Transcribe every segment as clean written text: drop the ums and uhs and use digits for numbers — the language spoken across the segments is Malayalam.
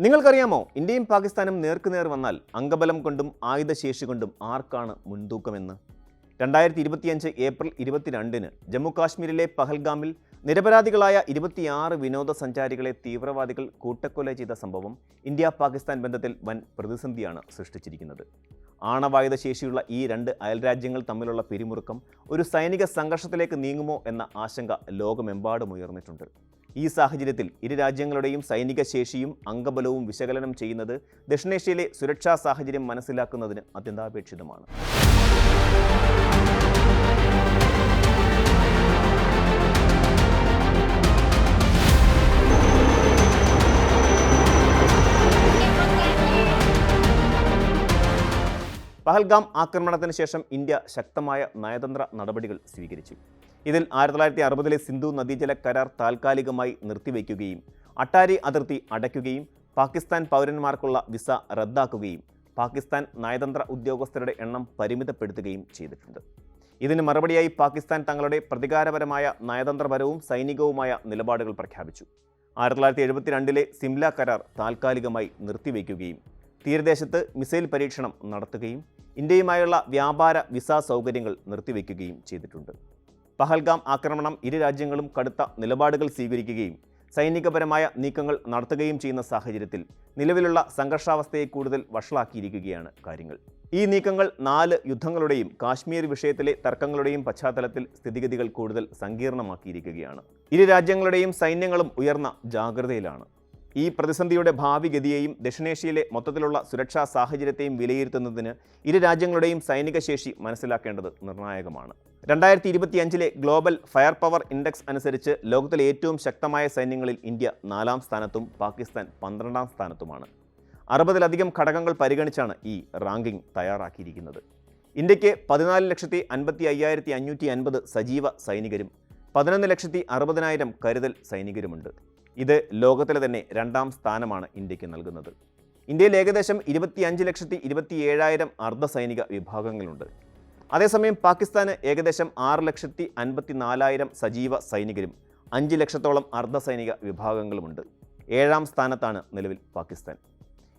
നിങ്ങൾക്കറിയാമോ, ഇന്ത്യയും പാകിസ്ഥാനും നേർക്കുനേർ വന്നാൽ അംഗബലം കൊണ്ടും ആയുധശേഷി കൊണ്ടും ആർക്കാണ് മുൻതൂക്കമെന്ന്? 2025 ഏപ്രിൽ 22-ന് ജമ്മു കാശ്മീരിലെ പഹൽഗാമിൽ നിരപരാധികളായ 26 വിനോദസഞ്ചാരികളെ തീവ്രവാദികൾ കൂട്ടക്കൊല ചെയ്ത സംഭവം ഇന്ത്യ പാകിസ്ഥാൻ ബന്ധത്തിൽ വൻ പ്രതിസന്ധിയാണ് സൃഷ്ടിച്ചിരിക്കുന്നത്. ആണവായുധ ശേഷിയുള്ള ഈ രണ്ട് അയൽരാജ്യങ്ങൾ തമ്മിലുള്ള പിരിമുറുക്കം ഒരു സൈനിക സംഘർഷത്തിലേക്ക് നീങ്ങുമോ എന്ന ആശങ്ക ലോകമെമ്പാടും ഉയർന്നിട്ടുണ്ട്. ഈ സാഹചര്യത്തിൽ ഇരു രാജ്യങ്ങളുടെയും സൈനിക ശേഷിയും അംഗബലവും വിശകലനം ചെയ്യുന്നത് ദക്ഷിണേഷ്യയിലെ സുരക്ഷാ സാഹചര്യം മനസ്സിലാക്കുന്നതിന് അത്യന്താപേക്ഷിതമാണ്. പഹൽഗാം ആക്രമണത്തിന് ശേഷം ഇന്ത്യ ശക്തമായ നയതന്ത്ര നടപടികൾ സ്വീകരിച്ചു. ഇതിൽ 1960-ലെ സിന്ധു നദീജല കരാർ താൽക്കാലികമായി നിർത്തിവെക്കുകയും അട്ടാരി അതിർത്തി അടയ്ക്കുകയും പാകിസ്ഥാൻ പൗരന്മാർക്കുള്ള വിസ റദ്ദാക്കുകയും പാകിസ്ഥാൻ നയതന്ത്ര ഉദ്യോഗസ്ഥരുടെ എണ്ണം പരിമിതപ്പെടുത്തുകയും ചെയ്തിട്ടുണ്ട്. ഇതിന് മറുപടിയായി പാകിസ്ഥാൻ തങ്ങളുടെ പ്രതികാരപരമായ നയതന്ത്രപരവും സൈനികവുമായ നിലപാടുകൾ പ്രഖ്യാപിച്ചു. 1972-ലെ സിംല കരാർ താൽക്കാലികമായി നിർത്തിവെക്കുകയും തീരദേശത്ത് മിസൈൽ പരീക്ഷണം നടത്തുകയും ഇന്ത്യയുമായുള്ള വ്യാപാര വിസ സൗകര്യങ്ങൾ നിർത്തിവെക്കുകയും ചെയ്തിട്ടുണ്ട്. പഹൽഗാം ആക്രമണം ഇരു രാജ്യങ്ങളും കടുത്ത നിലപാടുകൾ സ്വീകരിക്കുകയും സൈനികപരമായ നീക്കങ്ങൾ നടത്തുകയും ചെയ്യുന്ന സാഹചര്യത്തിൽ നിലവിലുള്ള സംഘർഷാവസ്ഥയെ കൂടുതൽ വഷളാക്കിയിരിക്കുകയാണ് കാര്യങ്ങൾ. ഈ നീക്കങ്ങൾ 4 യുദ്ധങ്ങളുടെയും കാശ്മീർ വിഷയത്തിലെ തർക്കങ്ങളുടെയും പശ്ചാത്തലത്തിൽ സ്ഥിതിഗതികൾ കൂടുതൽ സങ്കീർണമാക്കിയിരിക്കുകയാണ്. ഇരു രാജ്യങ്ങളുടെയും സൈന്യങ്ങളും ഉയർന്ന ജാഗ്രതയിലാണ്. ഈ പ്രതിസന്ധിയുടെ ഭാവി ഗതിയെയും ദക്ഷിണേഷ്യയിലെ മൊത്തത്തിലുള്ള സുരക്ഷാ സാഹചര്യത്തെയും വിലയിരുത്തുന്നതിന് ഇരു രാജ്യങ്ങളുടെയും സൈനിക ശേഷി മനസ്സിലാക്കേണ്ടത് നിർണായകമാണ്. 2025-ലെ ഗ്ലോബൽ ഫയർ പവർ ഇൻഡെക്സ് അനുസരിച്ച് ലോകത്തിലെ ഏറ്റവും ശക്തമായ സൈന്യങ്ങളിൽ ഇന്ത്യ 4-ാം സ്ഥാനത്തും പാകിസ്ഥാൻ 12-ാം സ്ഥാനത്തുമാണ്. 60-ലധികം ഘടകങ്ങൾ പരിഗണിച്ചാണ് ഈ റാങ്കിംഗ് തയ്യാറാക്കിയിരിക്കുന്നത്. ഇന്ത്യക്ക് 14,55,550 സജീവ സൈനികരും 11,60,000 കരുതൽ സൈനികരുമുണ്ട്. ഇത് ലോകത്തിലെ തന്നെ 2-ാം സ്ഥാനമാണ് ഇന്ത്യക്ക് നൽകുന്നത്. ഇന്ത്യയിൽ ഏകദേശം 25,27,000 അർദ്ധസൈനിക വിഭാഗങ്ങളുണ്ട്. അതേസമയം പാകിസ്ഥാന് ഏകദേശം 6,54,000 സജീവ സൈനികരും 5 ലക്ഷത്തോളം അർദ്ധസൈനിക വിഭാഗങ്ങളുമുണ്ട്. 7-ാം സ്ഥാനത്താണ് നിലവിൽ പാകിസ്ഥാൻ.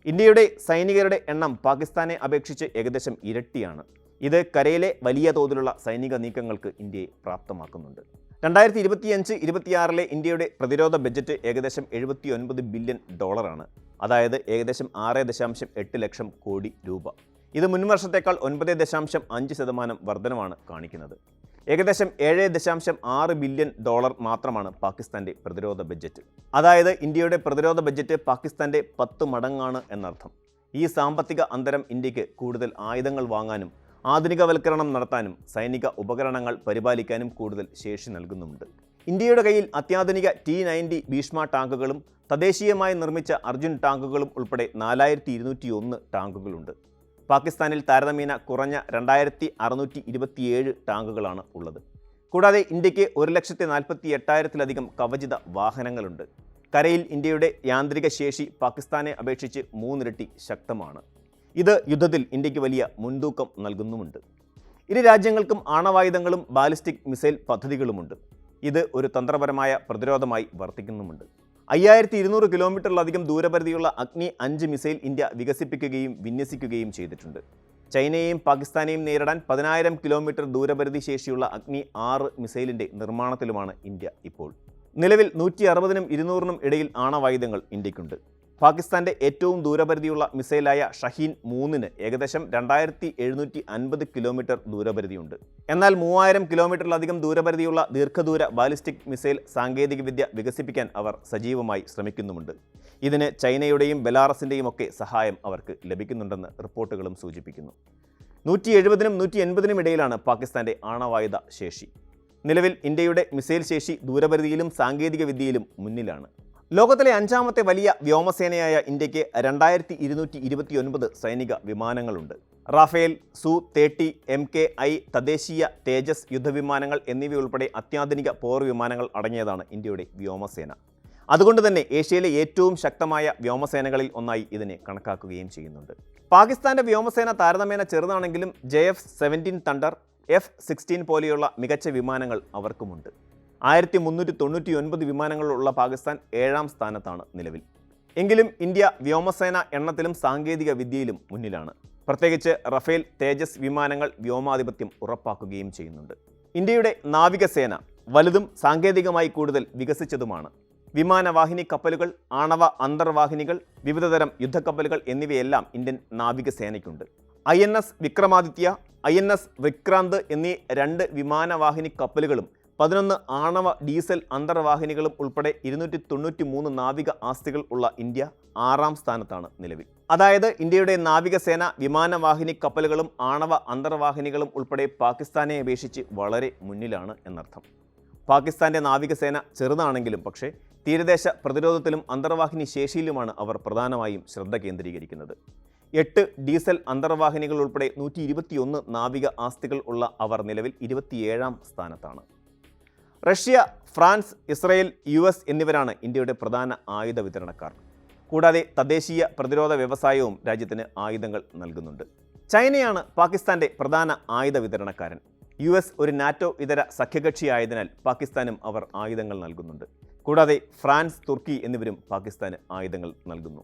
ഇന്ത്യയുടെ സൈനികരുടെ എണ്ണം പാകിസ്ഥാനെ അപേക്ഷിച്ച് ഏകദേശം ഇരട്ടിയാണ്. ഇത് കരയിലെ വലിയ തോതിലുള്ള സൈനിക നീക്കങ്ങൾക്ക് ഇന്ത്യയെ പ്രാപ്തമാക്കുന്നുണ്ട്. 2025-26-ലെ ഇന്ത്യയുടെ പ്രതിരോധ ബജറ്റ് ഏകദേശം $79 ബില്യൺ, അതായത് ഏകദേശം 6.8 ലക്ഷം കോടി രൂപ. ഇത് മുൻവർഷത്തേക്കാൾ 9.5% വർധനമാണ് കാണിക്കുന്നത്. ഏകദേശം $7.6 ബില്യൺ മാത്രമാണ് പാകിസ്ഥാൻ്റെ പ്രതിരോധ ബജറ്റ്. അതായത് ഇന്ത്യയുടെ പ്രതിരോധ ബജറ്റ് പാകിസ്ഥാൻ്റെ 10 മടങ്ങാണ് എന്നർത്ഥം. ഈ സാമ്പത്തിക അന്തരം ഇന്ത്യക്ക് കൂടുതൽ ആയുധങ്ങൾ വാങ്ങാനും ആധുനികവൽക്കരണം നടത്താനും സൈനിക ഉപകരണങ്ങൾ പരിപാലിക്കാനും കൂടുതൽ ശേഷി നൽകുന്നുമുണ്ട്. ഇന്ത്യയുടെ കയ്യിൽ അത്യാധുനിക T-90 ഭീഷ്മ ടാങ്കുകളും തദ്ദേശീയമായി നിർമ്മിച്ച അർജുൻ ടാങ്കുകളും ഉൾപ്പെടെ 4221 ടാങ്കുകളുണ്ട്. പാകിസ്ഥാനിൽ താരതമ്യേന കുറഞ്ഞ 2627 ടാങ്കുകളാണ് ഉള്ളത്. കൂടാതെ ഇന്ത്യക്ക് 1,48,000-ലധികം കവചിത വാഹനങ്ങളുണ്ട്. കരയിൽ ഇന്ത്യയുടെ യാന്ത്രിക ശേഷി പാകിസ്ഥാനെ അപേക്ഷിച്ച് 3 ഇരട്ടി ശക്തമാണ്. ഇത് യുദ്ധത്തിൽ ഇന്ത്യക്ക് വലിയ മുൻതൂക്കം നൽകുന്നുമുണ്ട്. ഇരു രാജ്യങ്ങൾക്കും ആണവായുധങ്ങളും ബാലിസ്റ്റിക് മിസൈൽ പദ്ധതികളുമുണ്ട്. ഇത് ഒരു തന്ത്രപരമായ പ്രതിരോധമായി വർത്തിക്കുന്നുമുണ്ട്. 5200 കിലോമീറ്ററിലധികം ദൂരപരിധിയുള്ള അഗ്നി 5 മിസൈൽ ഇന്ത്യ വികസിപ്പിക്കുകയും വിന്യസിക്കുകയും ചെയ്തിട്ടുണ്ട്. ചൈനയെയും പാകിസ്ഥാനെയും നേരിടാൻ 10,000 കിലോമീറ്റർ ദൂരപരിധി ശേഷിയുള്ള അഗ്നി 6 മിസൈലിൻ്റെ നിർമ്മാണത്തിലുമാണ് ഇന്ത്യ ഇപ്പോൾ. നിലവിൽ 160-നും 200-നും ഇടയിൽ ആണവായുധങ്ങൾ ഇന്ത്യക്കുണ്ട്. പാകിസ്ഥാൻ്റെ ഏറ്റവും ദൂരപരിധിയുള്ള മിസൈലായ ഷഹീൻ 3-ന് ഏകദേശം 2750 കിലോമീറ്റർ ദൂരപരിധിയുണ്ട്. എന്നാൽ 3000 കിലോമീറ്ററിലധികം ദൂരപരിധിയുള്ള ദീർഘദൂര ബാലിസ്റ്റിക് മിസൈൽ സാങ്കേതികവിദ്യ വികസിപ്പിക്കാൻ അവർ സജീവമായി ശ്രമിക്കുന്നുമുണ്ട്. ഇതിന് ചൈനയുടെയും ബെലാറസിൻ്റെയും ഒക്കെ സഹായം അവർക്ക് ലഭിക്കുന്നുണ്ടെന്ന് റിപ്പോർട്ടുകളും സൂചിപ്പിക്കുന്നു. 170-നും 180-നും ഇടയിലാണ് പാകിസ്ഥാൻ്റെ ആണവായുധ ശേഷി. നിലവിൽ ഇന്ത്യയുടെ മിസൈൽ ശേഷി ദൂരപരിധിയിലും സാങ്കേതികവിദ്യയിലും മുന്നിലാണ്. ലോകത്തിലെ 5-ാമത്തെ വലിയ വ്യോമസേനയായ ഇന്ത്യക്ക് 2229 സൈനിക വിമാനങ്ങളുണ്ട്. റാഫേൽ, Su-30, MK-I, തദ്ദേശീയ തേജസ് യുദ്ധവിമാനങ്ങൾ എന്നിവയുൾപ്പെടെ അത്യാധുനിക പോർ വിമാനങ്ങൾ അടങ്ങിയതാണ് ഇന്ത്യയുടെ വ്യോമസേന. അതുകൊണ്ട് തന്നെ ഏഷ്യയിലെ ഏറ്റവും ശക്തമായ വ്യോമസേനകളിൽ ഒന്നായി ഇതിനെ കണക്കാക്കുകയും ചെയ്യുന്നുണ്ട്. പാകിസ്ഥാൻ്റെ വ്യോമസേന താരതമ്യേന ചെറുതാണെങ്കിലും JF-17 തണ്ടർ, F-16 പോലെയുള്ള മികച്ച വിമാനങ്ങൾ അവർക്കുമുണ്ട്. 1399 വിമാനങ്ങളുള്ള പാകിസ്ഥാൻ 7-ാം സ്ഥാനത്താണ് നിലവിൽ. എങ്കിലും ഇന്ത്യ വ്യോമസേന എണ്ണത്തിലും സാങ്കേതിക വിദ്യയിലും മുന്നിലാണ്. പ്രത്യേകിച്ച് റഫേൽ, തേജസ് വിമാനങ്ങൾ വ്യോമാധിപത്യം ഉറപ്പാക്കുകയും ചെയ്യുന്നുണ്ട്. ഇന്ത്യയുടെ നാവികസേന വലുതും സാങ്കേതികമായി കൂടുതൽ വികസിച്ചതുമാണ്. വിമാനവാഹിനി കപ്പലുകൾ, ആണവ അന്തർവാഹിനികൾ, വിവിധതരം യുദ്ധക്കപ്പലുകൾ എന്നിവയെല്ലാം ഇന്ത്യൻ നാവികസേനയ്ക്കുണ്ട്. INS വിക്രമാദിത്യ, INS വിക്രാന്ത് എന്നീ 2 വിമാനവാഹിനി കപ്പലുകളും 11 ആണവ ഡീസൽ അന്തർവാഹിനികളും ഉൾപ്പെടെ 293 നാവിക ആസ്തികൾ ഉള്ള ഇന്ത്യ 6ാം സ്ഥാനത്താണ് നിലവിൽ. അതായത് ഇന്ത്യയുടെ നാവികസേന വിമാനവാഹിനി കപ്പലുകളും ആണവ അന്തർവാഹിനികളും ഉൾപ്പെടെ പാകിസ്ഥാനെ അപേക്ഷിച്ച് വളരെ മുന്നിലാണ് എന്നർത്ഥം. പാകിസ്ഥാന്റെ നാവികസേന ചെറുതാണെങ്കിലും പക്ഷേ തീരദേശ പ്രതിരോധത്തിലും അന്തർവാഹിനി ശേഷിയിലുമാണ് അവർ പ്രധാനമായും ശ്രദ്ധ കേന്ദ്രീകരിക്കുന്നത്. 8 ഡീസൽ അന്തർവാഹിനികൾ ഉൾപ്പെടെ 121 നാവിക ആസ്തികൾ ഉള്ള അവർ നിലവിൽ 27ാം സ്ഥാനത്താണ്. റഷ്യ, ഫ്രാൻസ്, ഇസ്രയേൽ, US എന്നിവരാണ് ഇന്ത്യയുടെ പ്രധാന ആയുധ വിതരണക്കാർ. കൂടാതെ തദ്ദേശീയ പ്രതിരോധ വ്യവസായവും രാജ്യത്തിന് ആയുധങ്ങൾ നൽകുന്നുണ്ട്. ചൈനയാണ് പാകിസ്ഥാന്റെ പ്രധാന ആയുധ വിതരണക്കാരൻ. US ഒരു നാറ്റോ ഇതര സഖ്യകക്ഷിയായതിനാൽ പാകിസ്ഥാനും അവർ ആയുധങ്ങൾ നൽകുന്നുണ്ട്. കൂടാതെ ഫ്രാൻസ്, തുർക്കി എന്നിവരും പാകിസ്ഥാന് ആയുധങ്ങൾ നൽകുന്നു.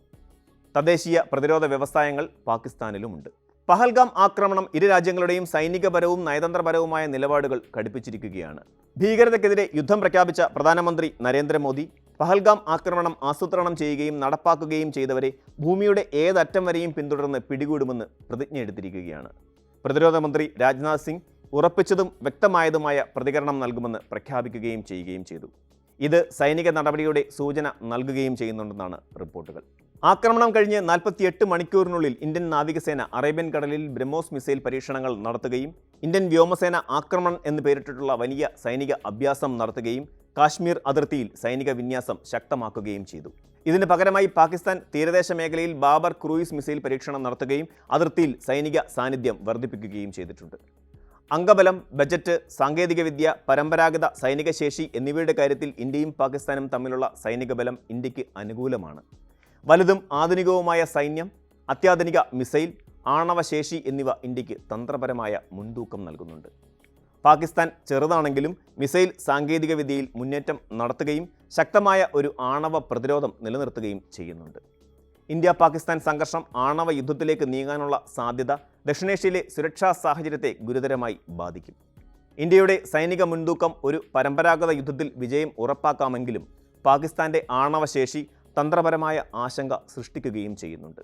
തദ്ദേശീയ പ്രതിരോധ വ്യവസായങ്ങൾ പാകിസ്ഥാനിലുമുണ്ട്. പഹൽഗാം ആക്രമണം ഇരു രാജ്യങ്ങളുടെയും സൈനികപരവും നയതന്ത്രപരവുമായ നിലപാടുകൾ കടുപ്പിച്ചിരിക്കുകയാണ്. ഭീകരതയ്ക്കെതിരെ യുദ്ധം പ്രഖ്യാപിച്ച പ്രധാനമന്ത്രി നരേന്ദ്രമോദി പഹൽഗാം ആക്രമണം ആസൂത്രണം ചെയ്യുകയും നടപ്പാക്കുകയും ചെയ്തവരെ ഭൂമിയുടെ ഏതറ്റം വരെയും പിന്തുടർന്ന് പിടികൂടുമെന്ന് പ്രതിജ്ഞയെടുത്തിരിക്കുകയാണ്. പ്രതിരോധ മന്ത്രി രാജ്നാഥ് സിംഗ് ഉറപ്പിച്ചതും വ്യക്തമായതുമായ പ്രതികരണം നൽകുമെന്ന് പ്രഖ്യാപിക്കുകയും ചെയ്യുകയും ചെയ്തു. ഇത് സൈനിക നടപടിയുടെ സൂചന നൽകുകയും ചെയ്യുന്നുണ്ടെന്നാണ് റിപ്പോർട്ടുകൾ. ആക്രമണം കഴിഞ്ഞ് 48 മണിക്കൂറിനുള്ളിൽ ഇന്ത്യൻ നാവികസേന അറേബ്യൻ കടലിൽ ബ്രഹ്മോസ് മിസൈൽ പരീക്ഷണങ്ങൾ നടത്തുകയും ഇന്ത്യൻ വ്യോമസേന ആക്രമണം എന്ന് പേരിട്ടിട്ടുള്ള വലിയ സൈനിക അഭ്യാസം നടത്തുകയും കാശ്മീർ അതിർത്തിയിൽ സൈനിക വിന്യാസം ശക്തമാക്കുകയും ചെയ്തു. ഇതിന് പകരമായി പാകിസ്ഥാൻ തീരദേശ മേഖലയിൽ ബാബർ ക്രൂയിസ് മിസൈൽ പരീക്ഷണം നടത്തുകയും അതിർത്തിയിൽ സൈനിക സാന്നിധ്യം വർദ്ധിപ്പിക്കുകയും ചെയ്തിട്ടുണ്ട്. അംഗബലം, ബജറ്റ്, സാങ്കേതികവിദ്യ, പരമ്പരാഗത സൈനിക ശേഷി എന്നിവയുടെ കാര്യത്തിൽ ഇന്ത്യയും പാകിസ്ഥാനും തമ്മിലുള്ള സൈനിക ബലം ഇന്ത്യക്ക് അനുകൂലമാണ്. വലുതും ആധുനികവുമായ സൈന്യം, അത്യാധുനിക മിസൈൽ, ആണവശേഷി എന്നിവ ഇന്ത്യക്ക് തന്ത്രപരമായ മുൻതൂക്കം നൽകുന്നുണ്ട്. പാകിസ്ഥാൻ ചെറുതാണെങ്കിലും മിസൈൽ സാങ്കേതികവിദ്യയിൽ മുന്നേറ്റം നടത്തുകയും ശക്തമായ ഒരു ആണവ പ്രതിരോധം നിലനിർത്തുകയും ചെയ്യുന്നുണ്ട്. ഇന്ത്യ പാകിസ്ഥാൻ സംഘർഷം ആണവ യുദ്ധത്തിലേക്ക് നീങ്ങാനുള്ള സാധ്യത ദക്ഷിണേഷ്യയിലെ സുരക്ഷാ സാഹചര്യത്തെ ഗുരുതരമായി ബാധിക്കും. ഇന്ത്യയുടെ സൈനിക മുൻതൂക്കം ഒരു പരമ്പരാഗത യുദ്ധത്തിൽ വിജയം ഉറപ്പാക്കാമെങ്കിലും പാകിസ്ഥാന്റെ ആണവശേഷി തന്ത്രപരമായ ആശങ്ക സൃഷ്ടിക്കുകയും ചെയ്യുന്നുണ്ട്.